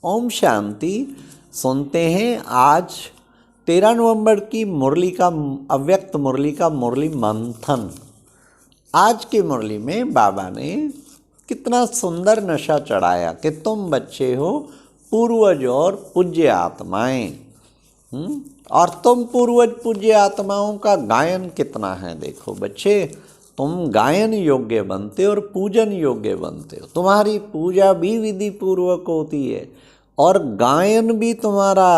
ओम शांति। सुनते हैं आज 13 नवंबर की मुरली का अव्यक्त मुरली का मुरली मंथन। आज की मुरली में बाबा ने कितना सुंदर नशा चढ़ाया कि तुम बच्चे हो पूर्वज और पूज्य आत्माएं। और तुम पूर्वज पूज्य आत्माओं का गायन कितना है। देखो बच्चे, तुम गायन योग्य बनते हो और पूजन योग्य बनते हो। तुम्हारी पूजा भी विधि पूर्वक होती है और गायन भी तुम्हारा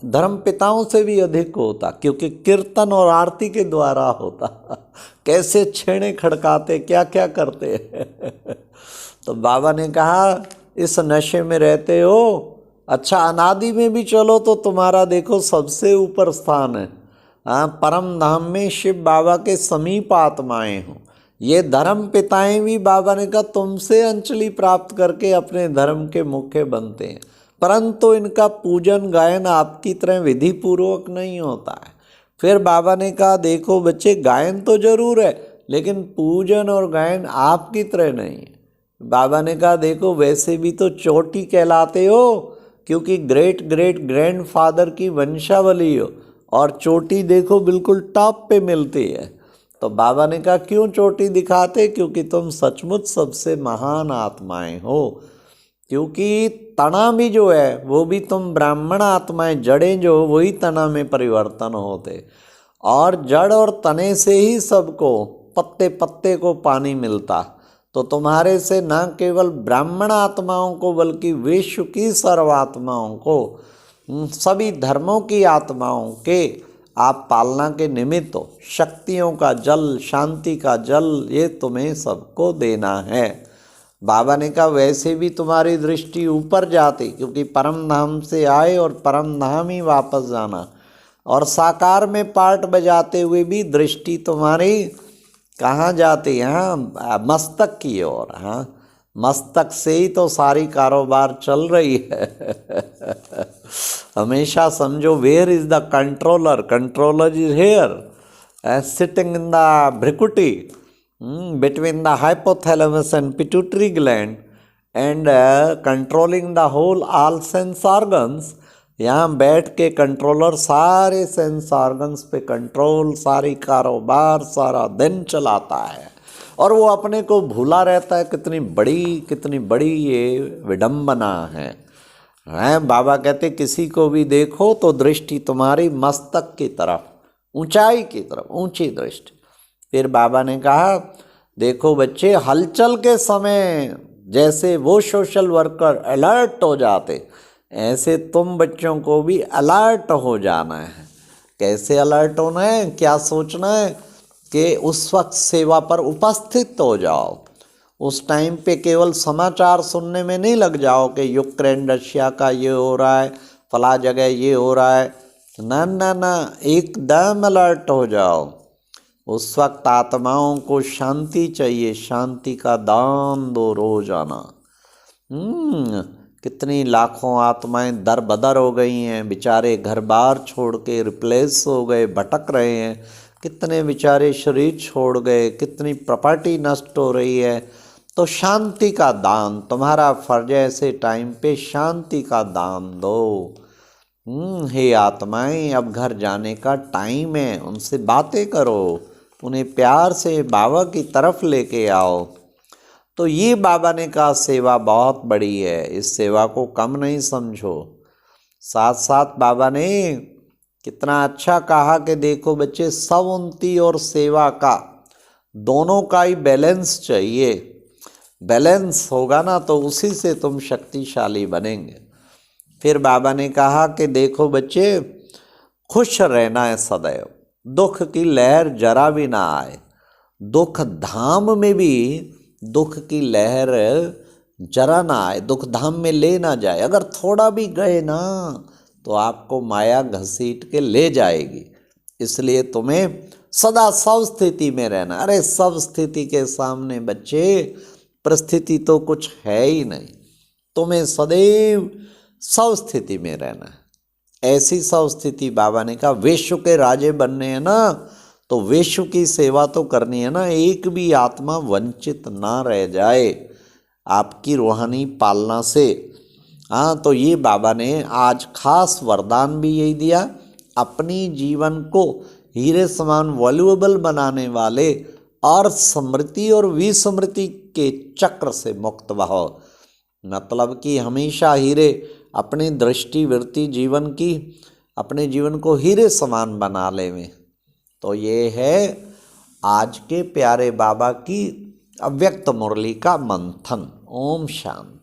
धर्म पिताओं से भी अधिक होता, क्योंकि कीर्तन और आरती के द्वारा होता। कैसे छेड़े खड़काते, क्या क्या करते। तो बाबा ने कहा इस नशे में रहते हो, अच्छा अनादि में भी चलो तो तुम्हारा देखो सबसे ऊपर स्थान है। हाँ, परम धाम में शिव बाबा के समीप आत्माएं हो। ये धर्म पिताएं भी बाबा ने कहा तुमसे अंजलि प्राप्त करके अपने धर्म के मुख्य बनते हैं, परंतु इनका पूजन गायन आपकी तरह विधि पूर्वक नहीं होता है। फिर बाबा ने कहा देखो बच्चे, गायन तो जरूर है लेकिन पूजन और गायन आपकी तरह नहीं है। बाबा ने कहा देखो वैसे भी तो चोटी कहलाते हो, क्योंकि ग्रेट ग्रेट ग्रैंडफादर की वंशावली हो और चोटी देखो बिल्कुल टॉप पे मिलती है। तो बाबा ने कहा क्यों चोटी दिखाते, क्योंकि तुम सचमुच सबसे महान आत्माएं हो। क्योंकि तना भी जो है वो भी तुम ब्राह्मण आत्माएं, जड़ें जो वही तना में परिवर्तन होते, और जड़ और तने से ही सबको पत्ते पत्ते को पानी मिलता। तो तुम्हारे से न केवल ब्राह्मण आत्माओं को बल्कि विश्व की सर्वात्माओं को, सभी धर्मों की आत्माओं के आप पालना के निमित्त हो। शक्तियों का जल, शांति का जल, ये तुम्हें सबको देना है। बाबा ने कहा वैसे भी तुम्हारी दृष्टि ऊपर जाती, क्योंकि परम धाम से आए और परम धाम ही वापस जाना, और साकार में पार्ट बजाते हुए भी दृष्टि तुम्हारी कहाँ जाती है? हाँ, मस्तक की ओर। हाँ, मस्तक से ही तो सारी कारोबार चल रही है। हमेशा समझो where is the controller, controller is here sitting in the bhrikuti between the hypothalamus and pituitary gland and controlling the whole all sense organs। यहाँ बैठ के कंट्रोलर सारे सेंस ऑर्गन्स पे कंट्रोल, सारी कारोबार सारा दिन चलाता है, और वो अपने को भूला रहता है। कितनी बड़ी ये विडंबना है। बाबा कहते किसी को भी देखो तो दृष्टि तुम्हारी मस्तक की तरफ, ऊंचाई की तरफ, ऊंची दृष्टि। फिर बाबा ने कहा देखो बच्चे, हलचल के समय जैसे वो सोशल वर्कर अलर्ट हो जाते, ऐसे तुम बच्चों को भी अलर्ट हो जाना है। कैसे अलर्ट होना है, क्या सोचना है कि उस वक्त सेवा पर उपस्थित हो जाओ। उस टाइम पे केवल समाचार सुनने में नहीं लग जाओ कि यूक्रेन रशिया का ये हो रहा है, फला जगह ये हो रहा है। ना ना ना, एकदम अलर्ट हो जाओ। उस वक्त आत्माओं को शांति चाहिए, शांति का दान दो रोजाना। कितनी लाखों आत्माएं दर बदर हो गई हैं, बेचारे घर बार छोड़ के रिप्लेस हो गए, भटक रहे हैं। कितने बेचारे शरीर छोड़ गए, कितनी प्रॉपर्टी नष्ट हो रही है। तो शांति का दान तुम्हारा फर्ज है। ऐसे टाइम पे शांति का दान दो। हे आत्माएं, अब घर जाने का टाइम है, उनसे बातें करो, उन्हें प्यार से बाबा की तरफ लेके आओ। तो ये बाबा ने कहा सेवा बहुत बड़ी है, इस सेवा को कम नहीं समझो। साथ साथ बाबा ने कितना अच्छा कहा कि देखो बच्चे, सवुन्नति और सेवा का दोनों का ही बैलेंस चाहिए। बैलेंस होगा ना तो उसी से तुम शक्तिशाली बनेंगे। फिर बाबा ने कहा कि देखो बच्चे, खुश रहना है सदैव, दुख की लहर जरा भी ना आए। दुख धाम में भी दुख की लहर जरा ना आए, दुख धाम में ले ना जाए। अगर थोड़ा भी गए ना तो आपको माया घसीट के ले जाएगी। इसलिए तुम्हें सदा सब स्थिति में रहना। अरे सब स्थिति के सामने बच्चे परिस्थिति तो कुछ है ही नहीं, तुम्हें सदैव सब स्थिति में रहना है। ऐसी सब स्थिति बाबा ने कहा विश्व के राजे बनने हैं ना, तो विश्व की सेवा तो करनी है ना। एक भी आत्मा वंचित ना रह जाए आपकी रूहानी पालना से। हाँ, तो ये बाबा ने आज खास वरदान भी यही दिया, अपनी जीवन को हीरे समान वैल्यूएबल बनाने वाले और स्मृति और विस्मृति के चक्र से मुक्त भव। मतलब कि हमेशा हीरे अपनी दृष्टि वृत्ति जीवन की, अपने जीवन को हीरे समान बना ले में। तो ये है आज के प्यारे बाबा की अव्यक्त मुरली का मंथन। ओम शांति।